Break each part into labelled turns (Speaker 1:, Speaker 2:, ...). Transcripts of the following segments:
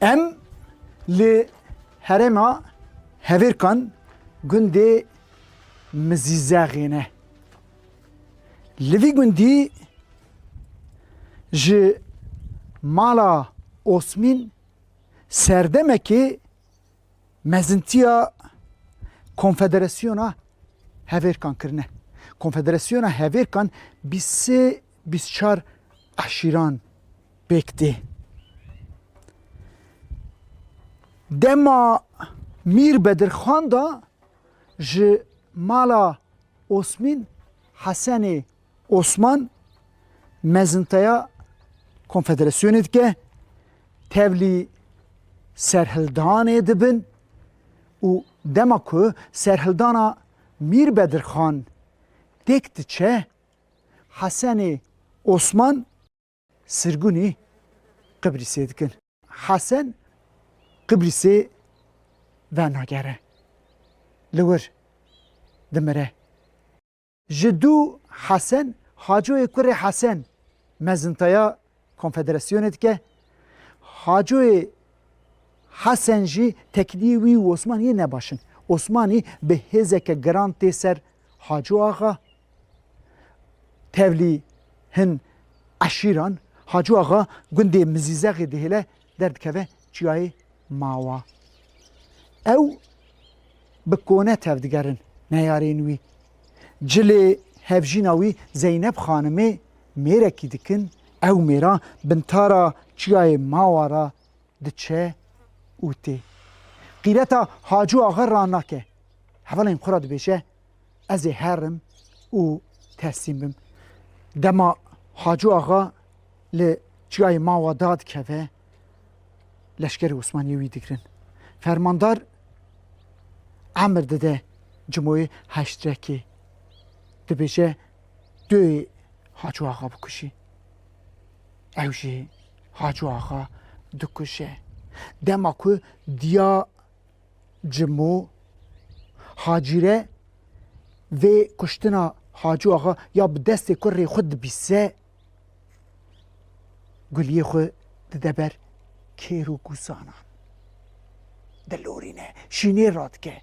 Speaker 1: Em li herema Heverkan gundê Mizîzexê ne. Li vî gundî ji mala Osmîn serdemekê mezintiya Konfederasyona Heverkan kirine. Konfederasyona Heverkan 23-24 eşîran bêktê. Dema Mir Bedirxan da ji mala Osmîn Hesenê Osman mezintaya Konfederasyonê dike, tevlî serhildanê dibin û dema ku serhildana Mir Bedirxan têk diçe, Hesenê Osman sirgunî Qibrîsê dikin. Hesen Qibrîsê venagere, li wir dimire. Ji dû Hesen, Hacoyê kurê Hesen mezintaya Konfederasyonê dike, Hacoyê Hesen jî teknî wî û Osmaniyê nebaşin. Osmanî bi hêzeke giran tê ser Haco Axa, tevlî hin eşîran, Haco Axa gundê Mizîzexê dihêle derdikeve çiyayê mawa. Ew bi kone tev digerin neyarên wî. Cilê hevjîna wî Zeynep xanimê mêrekî dikin, ew mêra bintara çiyayê mawa ra diçe û tê. Qîreta Haco Axa ranake. Hevalên xwe ra dibêje ez ê herim û teslîm bim. Dema Haco Axa li çiyayê mawa da dikeve, leşkerê Osmaniyê wî digirin. Fermandar emir dide Cimoyê heştrekê, dibêje duyê Haco Axa bikuşî. Ew jî Haco Axa dikuşe. Dema ku diya Cimo Hacîre vê kuştina Haco Axa ya bi destê kurê xwe dibîse, guliyê xwe dide ber kêr û gusanan. Dilorîne, şînê radike.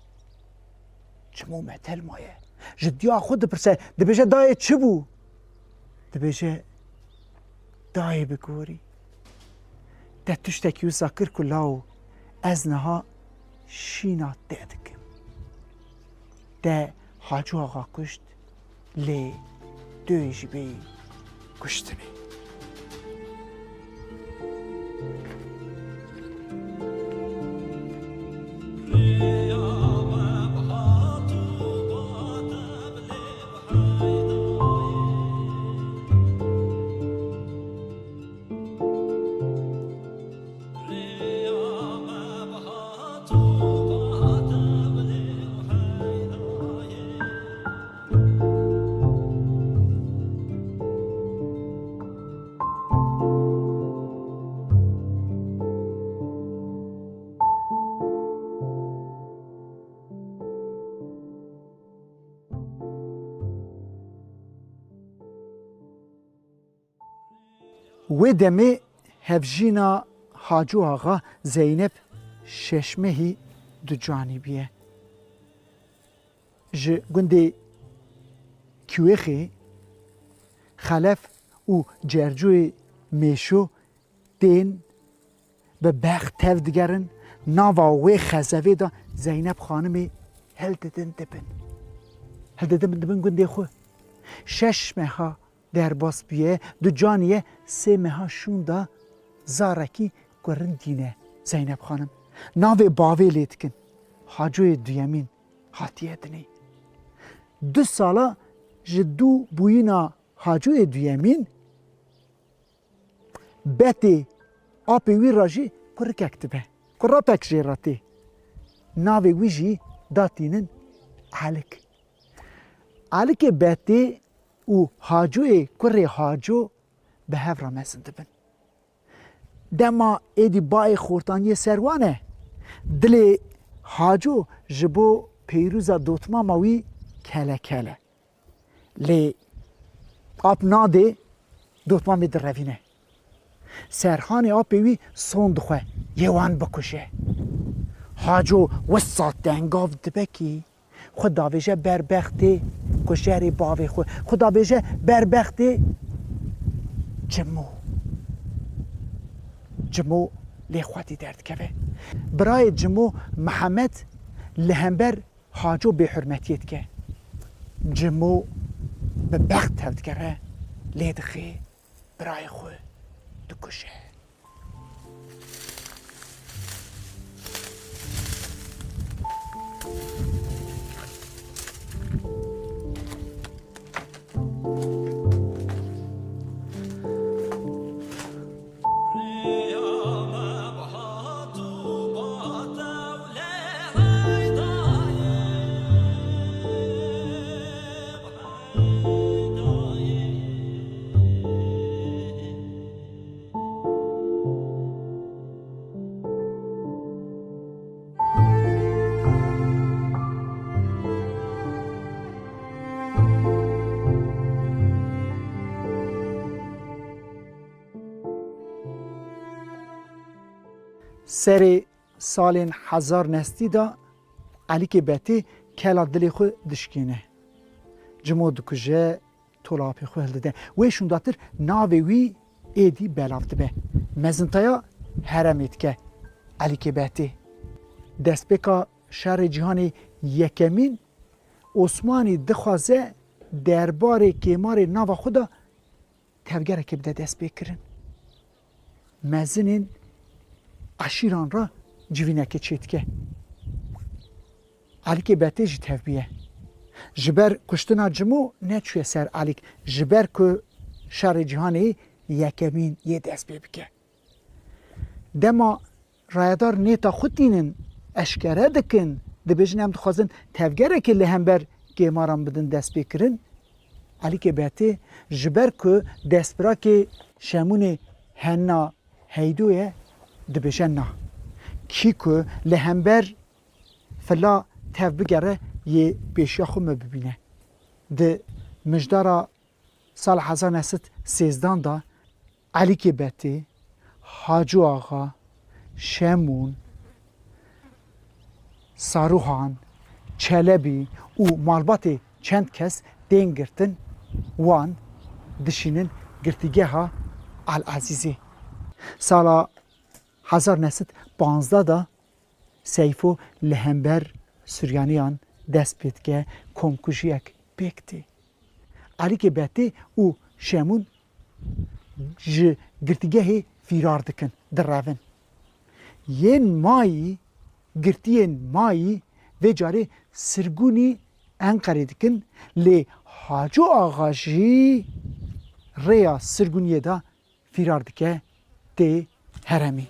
Speaker 1: Cimo metel maye. Ji diya xwe dipirse, dibêje dayê çi bû? Dibêje dayê bigorî. Te tiştekî wisa kir ku law ez niha şîna te dikim. Te Haco Axa kuşt, lê duyê ji bê kuştinê. Wê demê hevjîna Haco Axa Zeynep şeşmehî ducanîbûye. Ji gundê Kûyexê, Xelef û Cercoyê Mêşo tên bi bex tev digerin, nava wê xezevê da Zeynep xanimê hildidin dibin. Hildidin dibin gundê xwe. Şeş meha derbas bûye, du caniyê sê meha şûn da zarekî gurin dîne Zeynep xanim. Navê bavê lê dikin. Hacoyê duyemîn hatiye dinê. 2 sala ji dû bûyîna Hacoyê duyemîn, betê apê wî ra jî kurikek dibe. Kurapek jê ra tê. Navê wî jî datînin Elik. Elikê betê û Hacoyê kurê Haco bi hev ra mezin dibin. Dema êdî bayê xortaniyê serwan e, dilê Haco ji bo peyrûza dotmama wî kelekele. Lê ap nadê dotmamê direvîne. Serhanê apê wî son dixwe. یوان بکشه حاجو وسط دنگاو دبکی خدا بیجه بربخته کشری باوی خدا بیجه بربخته جمو لی خواتی درد که برای جمو محمد لهمبر حاجو به حرمتیت که جمو به بخت هفت که لی دخی برای خود دکشه سر سال 1000 نستی دا علی که بتی کلا دلی خود دشکینه جمو دکجه طلاپی خود هلده ویشون داتر ناوی وی ایدی بلافت به مزنتایا هرمید که علی که بتی دست بکا شهر جهان یکمین عثمانی دخوازه دربار کمار ناو خدا تفگره که بده دست بکرن مزنین عشیران را جوینه که چیت که علی که بته جی تفبیه جبر کشتنا جمو نچوی سر علی جبر که شهر جهانی یکمین یه دست بکه دما رایدار نیتا خود دینن اشکره دکن دبیجن هم دخوازن تفگره که لهمبر گیماران بدن دست بکرن علی که بته جبر که دست برا که شمون هننا هیدوه دبیجن نه کی که لهمبر فلا تف بگره یه پیشیا خو ببینه ده مجدارا سال 1913 دا علی که بته حاجو آقا شمون ساروحان چلبی و مالبات چند کس دین گرتن وان دشینن گرتیگه ها العزیزی سالا 1915 دا سیفو لهمبر سوریانیان دست بید که کمکوشیک بکتی علی که بهتی او شمون گرتیگه فیرار دکن در روین ین مایی گرتین مایی و جاره سرگونی انقره دکن لی حاجو آغاشی ریا سرگونیه دا فیرار دکه ده هرمی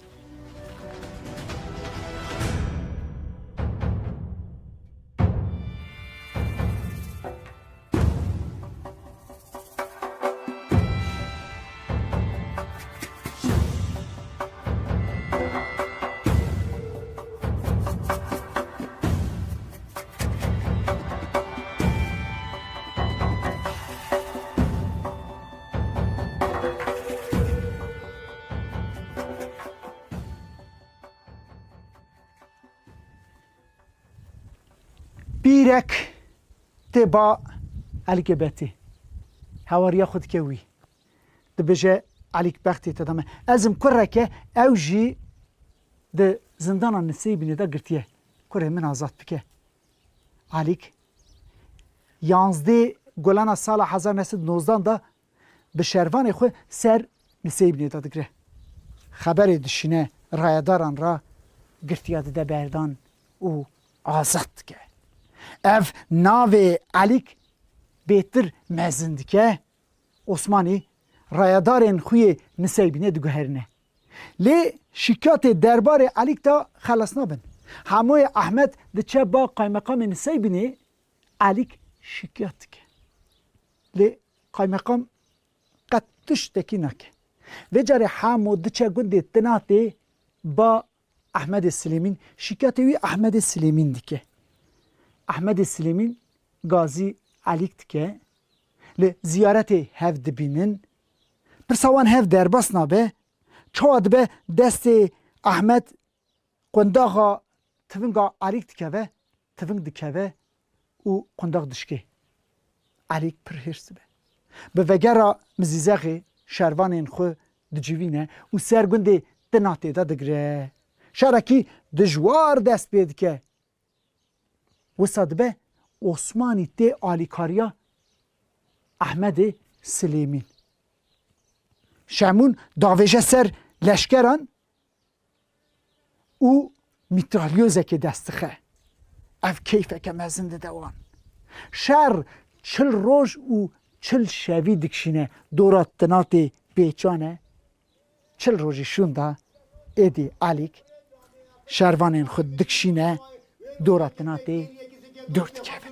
Speaker 1: بیرک تبا علی که بتی هواریا خود که وی دبجه علی که بختی تدامه ازم کره که اوجی ده زندان نسی بینی دا گرتیه کره من آزاد بکه علی که 11 گلان سال 1919 دا به شروان خود سر نسی بینی دا دگره خبر دشینه رایداران را گرتیه ده بردان او آزاد که ev navê Alîk bêtir mezin dike Osmanî rayadarên xuyê Niseybînê diguherîne. Lê şikayetê derbarê Alîk da xelas nabin. Hemûyê Ehmed diçe ba Kaymekamê Niseybînê Alîk şikayet dike. Lê Kaymakam qet tiştekî nake. Vê carê hemû diçe gundê tinatê ba Ehmedê Silêmîn şikayetê wî Ehmedê Silêmîn dike. Ahmed Silêmîn gazî Alîk dike li ziyaretê hev dibînin pirsa wan hev derbas nabe çawa dibe destê Ahmet qundağa tıvınga arik dikeve, tıvın dikeve u qundaq dişke. Arik pir hirsi be. Bi vegera mizîzexê şervanên xwe dicivîne û ser gundê tina têda digire. Şerekî dijwar dest pê dike. Wisa dibe Osmanî tê alîkariya Ahmedê Silêmîn. Şemûn davêje ser leşkeran û mitralyozekê dest dixe. Ev keyfeke mezin dide wan. Şer çil roj û çil şevî dikişîne dora tinatê pêçan e. Çil rojî şûn da êdî alîk şervanên xwe dikişîne dora tinatê dûr dikeve.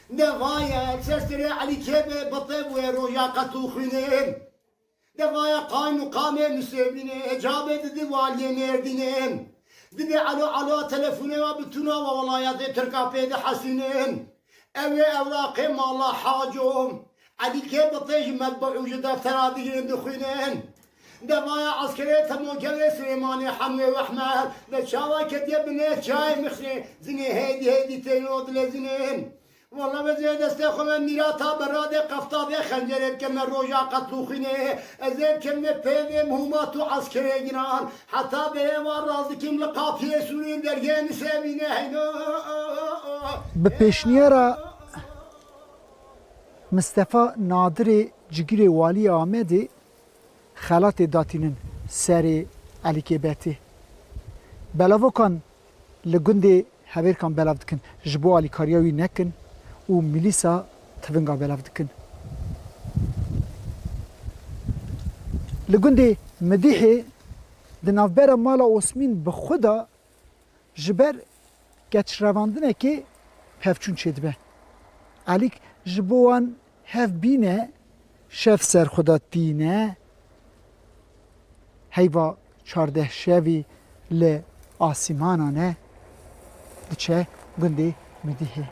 Speaker 2: Devaya sesleri Ali Kebe batı bu roja katu khinem. Devaya kaynu kame müsebine ecabe dedi valiye merdinem. Dedi alo telefonu ve bütün hava valayatı Türkapede hasinem. Eve evlaqe malla hacum. Ali Kebe batı medbu'u deftera digin dukhinem. Devaya askeri temokele Süleymani Hamve ve Ahmed ve şavaket yebine çay mıhne zini heydi teyno dilezinem. والله بزيد استخدم ميراتا برادة قفطة خنجر كم روجا قتلوخينه أزيد كم بيدم همات عسكري جنان حتى بيوار رازكم لقافية سوري درجان سامينه هينا
Speaker 1: بپیشنیارا مصطفى نادری جگری والی آمدی خلات داتینن سری علیکبتی بلاوکان لگندی هبیر کان بلاو دکن جبو علی کاریاوی نکن و ملیسا تفنگا بلاو دکن لگندی مدیحی دنافبر مالا اسمین بخدا جبر گچ رواندنه که پفچون چیدبه علیک جبوان هف بینه شف سر خدا دینه هیوا 14 شوی ل آسیمانانه دچه گندی مدیه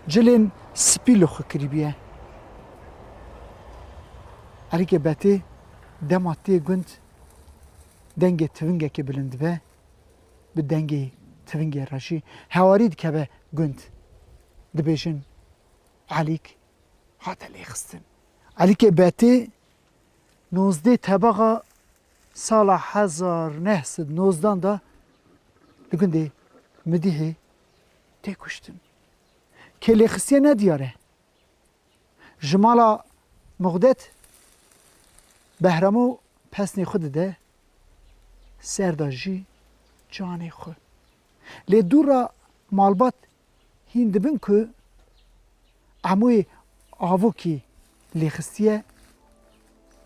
Speaker 1: جلین سپیلو خکریبیه علیک باتی دماتی گند دنگ تونگه که بلند به به دنگ تونگه راشی هوارید که به گند دبیشن علیک هات لیخستن علیک باتی 19 طبقه سال 1919 da دگندی مدیه تی کشتن که لیخستیه ندیاره جمالا مقدت بهرامو پسنی خود ده سرداجی جانی خود لی دورا مالبات هین دبن که عموی آوو کی لیخستیه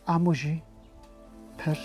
Speaker 1: عمو جی پر